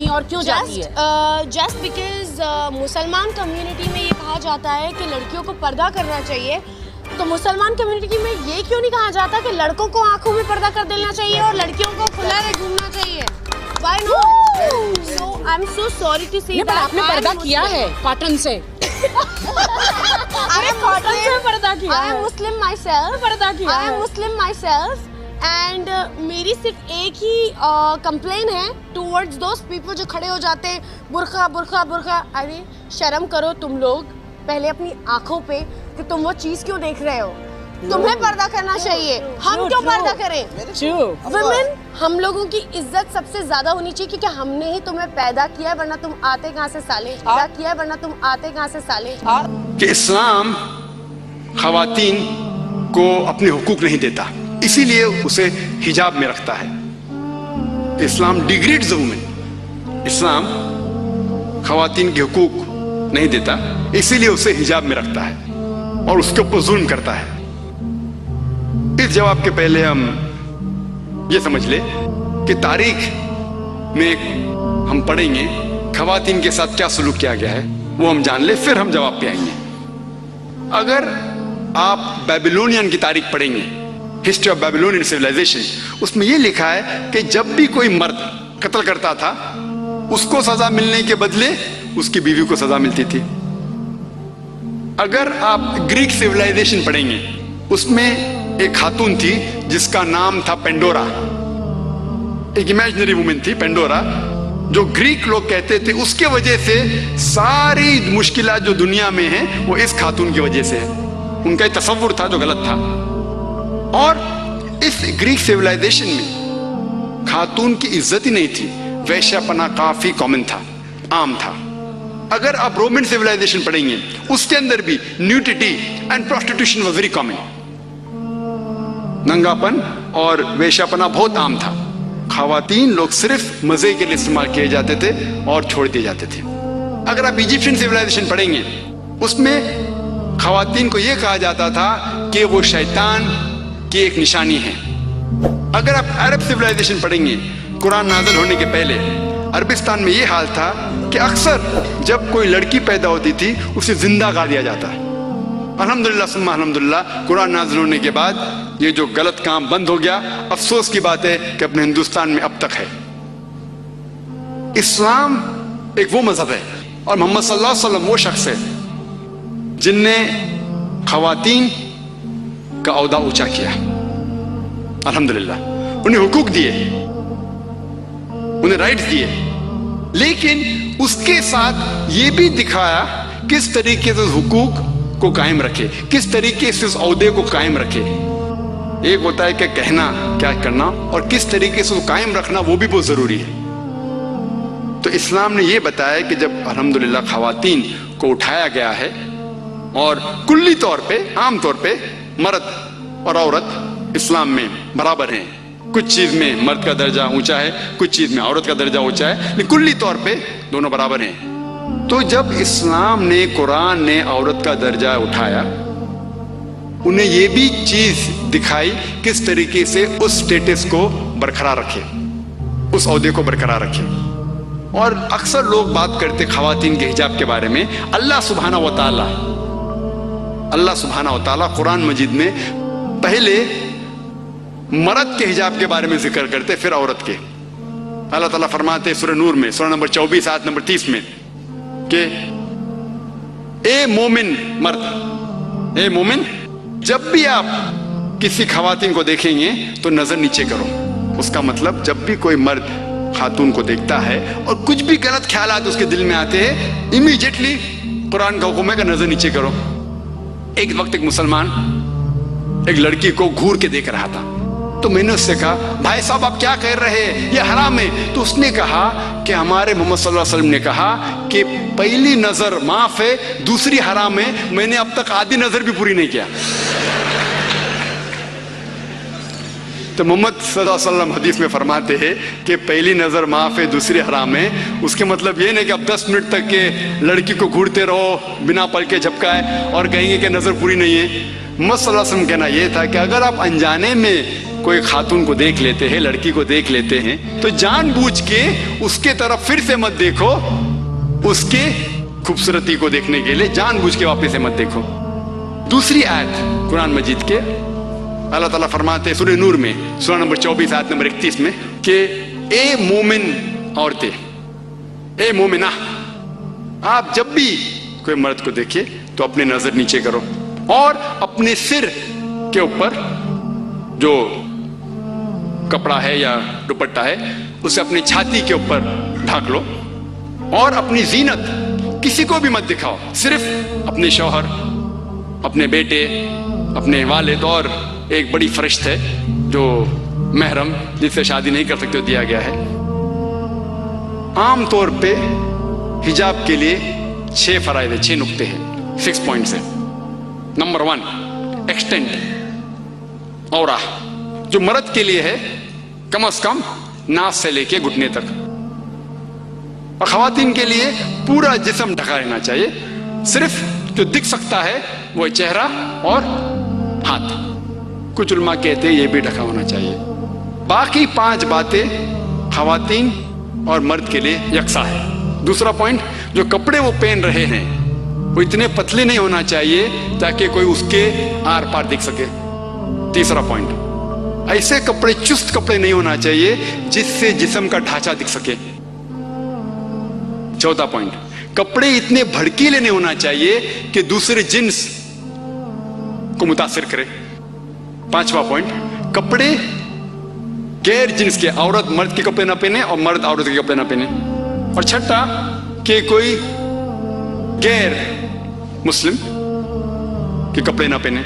ہیں اور کیوں جاتی ہے؟ جسٹ بیکاز مسلمان کمیونٹی میں یہ کہا جاتا ہے کہ لڑکیوں کو پردہ کرنا چاہیے، تو مسلمان کمیونٹی میں یہ کیوں نہیں کہا جاتا کہ لڑکوں کو آنکھوں میں پردہ کر دینا چاہیے اور لڑکیوں کو کھلا رہے گھومنا چاہیے؟ Why not? So I'm so sorry to say that. آپ نے پردہ کیا ہے کاٹن سے، کاٹن سے پردہ کیا I ہے، am Muslim myself. پردہ کیا I am ہے. Muslim myself. اینڈ میری صرف ایک ہی کمپلین ہے ٹورڈز دوز پیپل جو کھڑے ہو جاتے ہیں برقع برقع برقع. ارے شرم کرو تم لوگ پہلے اپنی آنکھوں پہ کہ تم وہ چیز کیوں دیکھ رہے ہو. تمہیں پردہ کرنا چاہیے، ہم کیوں پردہ کریں؟ ویمن ہم لوگوں کی عزت سب سے زیادہ ہونی چاہیے کیونکہ ہم نے ہی تمہیں پیدا کیا ہے، ورنہ تم آتے کہاں سے سالے؟ پیدا کیا ہے ورنہ تم آتے کہاں سے سالے؟ کہ اسلام خواتین کو اپنے حقوق نہیں دیتا، اسی لیے اسے حجاب میں رکھتا ہے. اسلام ڈیگریڈز وومن، اسلام خواتین کے حقوق نہیں دیتا، اسی لیے اسے حجاب میں رکھتا ہے اور اس کے اوپر ظلم کرتا ہے. اس جواب کے پہلے ہم یہ سمجھ لیں کہ تاریخ میں ہم پڑھیں گے خواتین کے ساتھ کیا سلوک کیا گیا ہے، وہ ہم جان لیں، پھر ہم جواب پہ آئیں گے. اگر آپ بیبیلونین کی تاریخ پڑھیں گے، ہسٹری آف بیبیلونین سیولائزیشن، اس میں یہ لکھا ہے کہ جب بھی کوئی مرد قتل کرتا تھا اس کو سزا ملنے کے بدلے اس کی بیوی کو سزا ملتی تھی. اگر آپ گریک سیولائزیشن پڑھیں گے، اس میں ایک خاتون تھی جس کا نام تھا پینڈورا، ایک امیجنری وومن تھی پینڈورا، جو گریک لوگ کہتے تھے اس کی وجہ سے ساری مشکلات جو دنیا میں ہیں وہ اس خاتون کی وجہ سے ہے. ان کا ایک تصور تھا جو غلط تھا. اور اس گریک سیولائزیشن میں خاتون کی عزت ہی نہیں تھی، ویشیا پنا کافی کامن تھا، عام تھا. اگر آپ رومن سیولائزیشن پڑھیں گے اس کے اندر بھی nudity and prostitution was very common, ننگا پن اور ویشیا پنا بہت عام تھا. خواتین لوگ صرف مزے کے لیے استعمال کیے جاتے تھے اور چھوڑ دیے جاتے تھے. اگر آپ ایجپشین سیولائزیشن پڑھیں گے اس میں خواتین کو یہ کہا جاتا تھا کہ وہ شیطان کی ایک نشانی ہے. اگر آپ عرب سیولائزیشن پڑھیں گے، قرآن نازل ہونے کے پہلے عربستان میں یہ حال تھا کہ اکثر جب کوئی لڑکی پیدا ہوتی تھی اسے زندہ گاڑ دیا جاتا ہے. الحمدللہ ثم الحمدللہ قرآن نازل ہونے کے بعد یہ جو غلط کام بند ہو گیا. افسوس کی بات ہے کہ اپنے ہندوستان میں اب تک ہے. اسلام ایک وہ مذہب ہے اور محمد صلی اللہ علیہ وسلم وہ شخص ہے جن نے خواتین کا عہدہ اونچا کیا. الحمدللہ انہیں حقوق دیے، انہیں رائٹس دیے، لیکن اس کے ساتھ یہ بھی دکھایا کس طریقے سے حقوق کو قائم رکھے، کس طریقے سے اس عہدے کو قائم رکھے. ایک ہوتا ہے کہ کہنا کیا کرنا اور کس طریقے سے قائم رکھنا وہ بھی بہت ضروری ہے. تو اسلام نے یہ بتایا کہ جب الحمدللہ خواتین کو اٹھایا گیا ہے اور کلی طور پہ عام طور پہ مرد اور عورت اسلام میں برابر ہیں، کچھ چیز میں مرد کا درجہ اونچا ہے، کچھ چیز میں عورت کا درجہ اونچا ہے، لیکن کلی طور پہ دونوں برابر ہیں. تو جب اسلام نے، قرآن نے عورت کا درجہ اٹھایا، انہیں یہ بھی چیز دکھائی کس طریقے سے اس سٹیٹس کو برقرار رکھے، اس عہدے کو برقرار رکھے. اور اکثر لوگ بات کرتے خواتین کے حجاب کے بارے میں. اللہ سبحانہ و تعالیٰ قرآن مجید میں پہلے مرد کے حجاب کے بارے میں ذکر کرتے، پھر عورت کے. اللہ تعالیٰ فرماتے سورہ نور میں، سورہ نمبر 24 آیت نمبر 30 میں کہ اے مومن مرد، اے مومن، جب بھی آپ کسی خواتین کو دیکھیں گے تو نظر نیچے کرو. اس کا مطلب جب بھی کوئی مرد خاتون کو دیکھتا ہے اور کچھ بھی غلط خیالات اس کے دل میں آتے ہیں، امیڈیٹلی قرآن کا حکم ہے کہ نظر نیچے کرو. ایک وقت ایک مسلمان ایک لڑکی کو گھور کے دیکھ رہا تھا، تو میں نے اس سے کہا بھائی صاحب آپ کیا کہہ رہے ہیں، یہ حرام ہے. تو اس نے کہا کہ ہمارے محمد صلی اللہ علیہ وسلم نے کہا کہ پہلی نظر معاف ہے، دوسری حرام ہے. میں نے اب تک آدھی نظر بھی پوری نہیں کیا. تو محمد صلی اللہ علیہ وسلم حدیث میں فرماتے ہیں کہ پہلی نظر معاف ہے، دوسری حرام ہے. اس کے مطلب یہ نہیں کہ اب 10 منٹ تک کے لڑکی کو گھورتے رہو بنا پل کے جھپکائے اور کہیں گے کہ نظر پوری نہیں ہے. محمد صلی اللہ علیہ وسلم کہنا یہ تھا کہ اگر آپ انجانے میں کوئی خاتون کو دیکھ لیتے ہیں, لڑکی کو دیکھ لیتے ہیں, تو جان بوجھ کے اس کے طرف پھر سے مت دیکھو, اس کے خوبصورتی کو دیکھنے کے لیے جان بوجھ کے واپس سے مت دیکھو. دوسری آیت قرآن مجید کے اللہ تعالیٰ فرماتے ہیں سورہ نور میں, سورہ نمبر 24 آیت نمبر 31 میں, کہ اے مومن عورتیں, اے مومنہ, آپ جب بھی کوئی مرد کو دیکھے تو اپنے نظر نیچے کرو اور اپنے سر کے اوپر جو کپڑا ہے یا دوپٹہ ہے اسے اپنی چھاتی کے اوپر ڈھانک لو, اور اپنی زینت کسی کو بھی مت دکھاؤ, صرف اپنے شوہر, اپنے بیٹے, اپنے والد, اور ایک بڑی فرشت ہے جو محرم جس سے شادی نہیں کر سکتے دیا گیا ہے. عام طور پہ حجاب کے لیے 6 فرائض ہیں, 6 نقطے ہیں, 6 پوائنٹس ہیں. نمبر 1, ایکسٹینڈ عورہ, جو مرد کے لیے ہے کم از کم ناس سے لے کے گھٹنے تک, اور خواتین کے لیے پورا جسم ڈھکا رہنا چاہیے, صرف جو دکھ سکتا ہے وہ چہرہ اور ہاتھ. کچھ علماء کہتے ہیں یہ بھی ڈھکا ہونا چاہیے. باقی 5 باتیں خواتین اور مرد کے لیے یکساں ہے. دوسرا پوائنٹ, جو کپڑے وہ پہن رہے ہیں وہ اتنے پتلے نہیں ہونا چاہیے تاکہ کوئی اس کے آر پار دکھ سکے. تیسرا پوائنٹ, ایسے کپڑے, چست کپڑے نہیں ہونا چاہیے جس سے جسم کا ڈھانچہ دکھ سکے. چوتھا پوائنٹ, کپڑے اتنے بھڑکیلے نہیں ہونا چاہیے کہ دوسرے جنس کو متاثر کرے. پانچواں پوائنٹ, کپڑے غیر جنس کے, عورت مرد کے کپڑے نہ پہنے اور مرد عورت کے کپڑے نہ پہنے. اور چھٹا, کہ کوئی غیر مسلم کے کپڑے نہ پہنے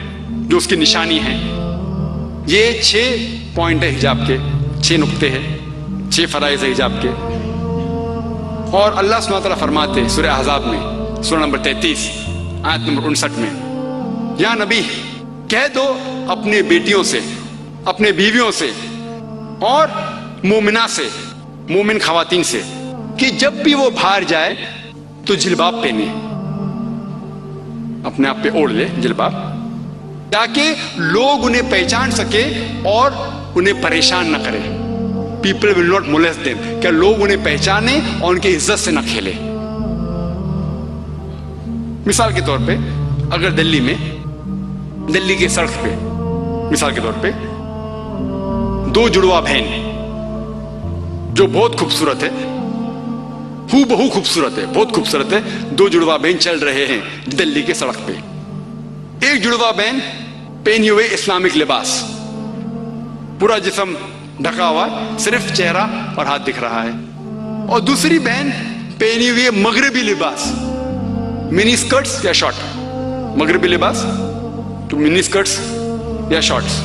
جو اس کی نشانی ہے. یہ 6 پوائنٹ ہے حجاب کے, 6 نقطے ہیں, 6 فرائض ہے حجاب کے. اور اللہ سبحانہ وتعالیٰ فرماتے سورہ احزاب میں, سورہ نمبر 33 آیت نمبر 59 میں, یا نبی کہہ دو اپنے بیٹیوں سے, اپنے بیویوں سے اور مومنہ سے, مومن خواتین سے, کہ جب بھی وہ باہر جائے تو جلباب پہنے, اپنے آپ پہ اوڑھ لے جلباب, تاکہ لوگ انہیں پہچان سکے اور انہیں پریشان نہ کرے. People will not molest them, کہ لوگ انہیں پہچانے اور ان کی عزت سے نہ کھیلے. مثال کے طور پہ اگر دلی کے سڑک پہ مثال کے طور پہ 2 جڑوا بہن جو بہت خوبصورت ہے, ہو بہو خوبصورت ہے, بہت خوبصورت ہے, 2 جڑوا بہن چل رہے ہیں دلی کے سڑک پہ. ایک جڑوا بہن پہنے ہوئے اسلامک لباس, پورا جسم ڈھکا ہوا, صرف چہرہ اور ہاتھ دکھ رہا ہے. اور دوسری بہن پہنی ہوئی مغربی لباس, منی اسکرٹس یا شارٹ, مغربی لباس تو منی اسکرٹس یا شارٹس,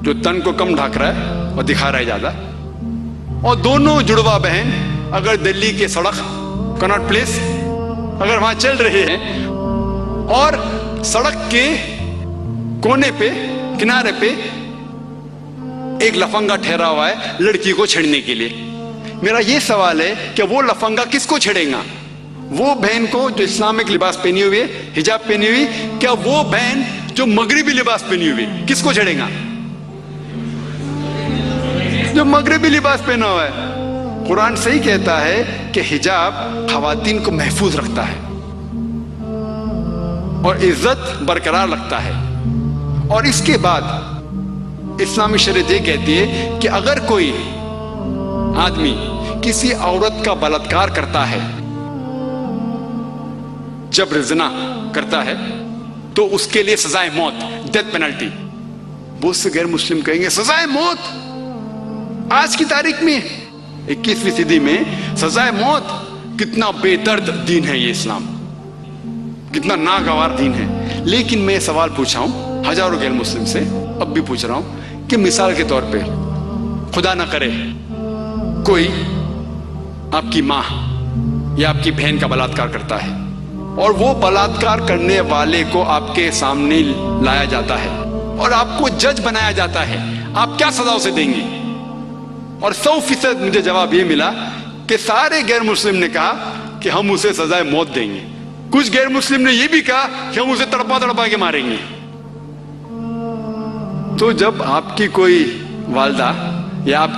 جو تن کو کم ڈھک رہا ہے اور دکھا رہا ہے زیادہ. اور دونوں جڑوا بہن اگر دلی کے سڑک کناٹ پلیس اگر وہاں چل رہے ہیں اور سڑک کے کونے پہ, کنارے پہ ایک لفنگا ٹھہرا ہوا ہے لڑکی کو چھیڑنے کے لیے, میرا یہ سوال ہے کہ وہ لفنگا کس کو چھیڑے گا؟ وہ بہن کو جو اسلامک لباس پہنی ہوئی ہے, حجاب پہنی ہوئی, کیا وہ بہن جو مغربی لباس پہنی ہوئی کس کو چھیڑے گا؟ جو مغربی لباس پہنا ہوا ہے. قرآن صحیح کہتا ہے کہ حجاب خواتین کو محفوظ رکھتا ہے اور عزت برقرار رکھتا ہے. اور اس کے بعد اسلامی شریعت یہ کہتی ہے کہ اگر کوئی آدمی کسی عورت کا بلاత్కాر کرتا ہے, جبر زنا کرتا ہے, تو اس کے لیے سزائے موت, ڈیتھ پینلٹی. بہت سے غیر مسلم کہیں گے سزائے موت, آج کی تاریخ میں 21ویں صدی میں سزائے موت, کتنا بے درد دین ہے یہ اسلام, کتنا ناگوار دین ہے. لیکن میں سوال پوچھا ہوں ہزاروں غیر مسلم سے, اب بھی پوچھ رہا ہوں کہ مثال کے طور پہ خدا نہ کرے کوئی آپ کی ماں یا آپ کی بہن کا بلاత్కాر کرتا ہے اور وہ بلاత్కాر کرنے والے کو آپ کے سامنے لایا جاتا ہے اور آپ کو جج بنایا جاتا ہے, آپ کیا سزا اسے دیں گے؟ اور 100% مجھے جواب یہ ملا کہ سارے غیر مسلم نے کہا کہ ہم اسے سزائے موت دیں گے. کچھ غیر مسلم نے یہ بھی کہا کہ ہم اسے تڑپا تڑپا کے ماریں گے. تو جب آپ کی کوئی والدہ یا آپ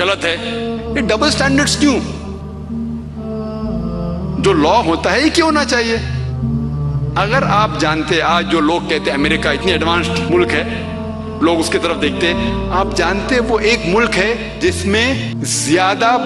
غلط ہے. یہ ڈبل سٹینڈرڈز کیوں؟ جو لا ہوتا ہے یہ کیوں ہونا چاہیے؟ اگر آپ جانتے, آج جو لوگ کہتے ہیں امریکہ اتنی ایڈوانسڈ ملک ہے, لوگ اس کی طرف دیکھتے, آپ جانتے وہ ایک ملک ہے جس میں زیادہ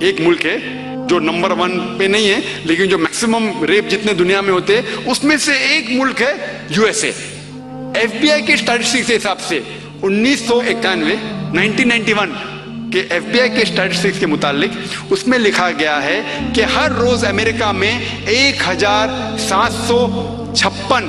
ایک ملک ہے جو نمبر 1 پہ نہیں ہے لیکن جو میکسیمم ریپ جتنے دنیا میں ہوتے اس میں سے ایک ملک ہے U S A. F B I کے اسٹیٹسٹکس کے حساب سے 1991 کے ایف بی آئی کے اسٹیٹسٹکس کے متعلق اس میں لکھا گیا ہے کہ ہر روز امریکہ میں 1756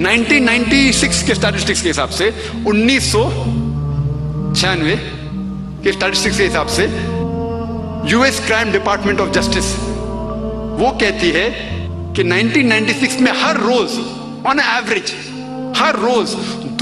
1996 کے اسٹیٹسٹکس کے حساب سے 1996 کے اسٹیٹسٹکس کے حساب سے U S crime department of justice وہ کہتی ہے کہ 1996 میں ہر روز آن ایوریج ہر روز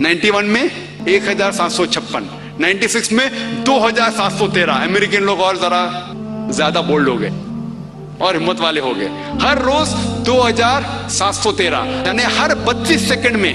91 میں 1756, 96 میں 2713. امریکن لوگ اور ذرا زیادہ بولڈ ہو گئے اور ہمت والے ہو گئے. ہر روز 2713 یعنی ہر 32 سیکنڈ میں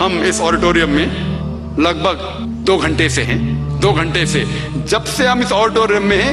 ہم اس آڈیٹوریم میں لگ بھگ 2 گھنٹے سے ہیں. 2 گھنٹے سے جب سے ہم اس آڈیٹوریم میں ہیں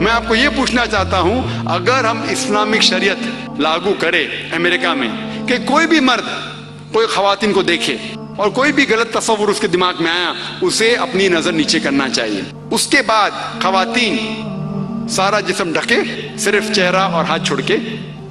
میں آپ کو یہ پوچھنا چاہتا ہوں, اگر ہم اسلامک شریعت لاگو کرے امریکہ میں کہ کوئی بھی مرد کوئی خواتین کو دیکھے اور کوئی بھی غلط تصور اس کے دماغ میں آیا اسے اپنی نظر نیچے کرنا چاہیے. اس کے بعد خواتین سارا جسم ڈھکے صرف چہرہ اور ہاتھ چھوڑ کے,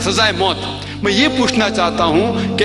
سزائے موت. میں یہ پوچھنا چاہتا ہوں کہ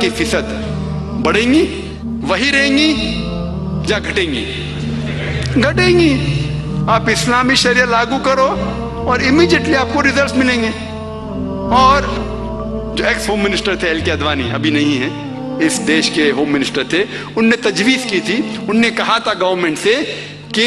کی فیصد بڑھیں گی, وہی رہیں گی یا گھٹیں گی؟ گھٹیں گی. آپ اسلامی شریعت لاگو کرو اور امیڈیٹلی آپ کو ریزلٹس ملیں گے. اور جو ایکس ہوم منسٹر تھے ایل کے اڈوانی, ابھی نہیں ہیں, اس دیش کے ہوم منسٹر تھے, ان نے تجویز کی تھی, ان نے کہا تھا گورنمنٹ سے کہ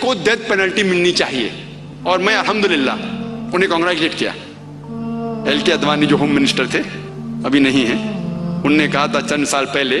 کو ڈیتھ پینلٹی ملنی چاہیے. اور میں الحمدللہ انہیں کانگریچولیٹ کیا. ایل کے اڈوانی جو ہوم منسٹر تھے ابھی نہیں ہیں, ان نے کہا تھا چند سال پہلے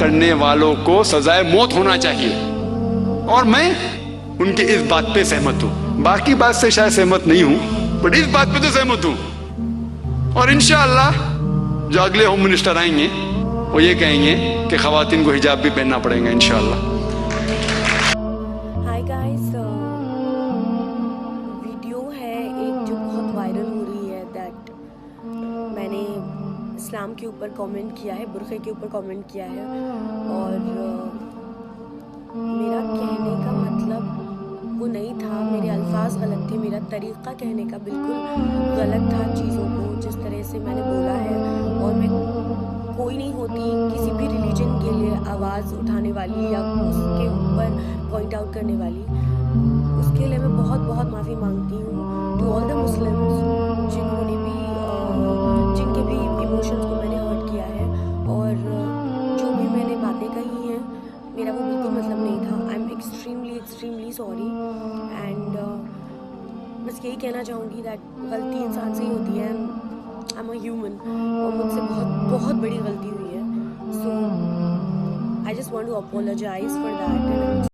کرنے والوں کو سزائے موت ہونا چاہیے. اور میں ان کے اس بات پہ سہمت ہوں. باقی بات سے شاید سہمت نہیں ہوں بٹ اس بات پہ تو سہمت ہوں. اور انشاءاللہ جو اگلے ہوم منسٹر آئیں گے وہ یہ کہیں گے کہ خواتین کو حجاب بھی پہننا پڑے گا انشاءاللہ. ہائی گائز, ویڈیو ہے ایک جو بہت وائرل ہو رہی ہے دیٹ میں نے اسلام کے اوپر کامنٹ کیا ہے, برقعے کے اوپر کامنٹ کیا ہے, اور میرا کہنے کا مطلب وہ نہیں تھا, میرے الفاظ غلط تھے, میرا طریقہ کہنے کا بالکل غلط تھا چیزوں کو جس طرح سے میں نے بولا ہے. اور میں کوئی نہیں ہوتی کسی بھی ریلیجن کے لیے آواز اٹھانے والی یا اس کے اوپر پوائنٹ آؤٹ کرنے والی. اس کے لیے میں بہت بہت معافی مانگتی ہوں ٹو آل دا مسلمس جنہوں نے بھی جن کے بھی ایموشنس کو میں نے ہرٹ کیا ہے, اور جو بھی میں نے باتیں کہی ہیں میرا وہ بالکل مطلب نہیں تھا. I am extremely sorry. And بس یہی کہنا چاہوں گی دیٹ غلطی انسان سے ہی ہوتی ہے. آئی ایم اے ہیومن اور مجھ سے بہت بڑی غلطی ہوئی ہے. So I just want to apologise for that.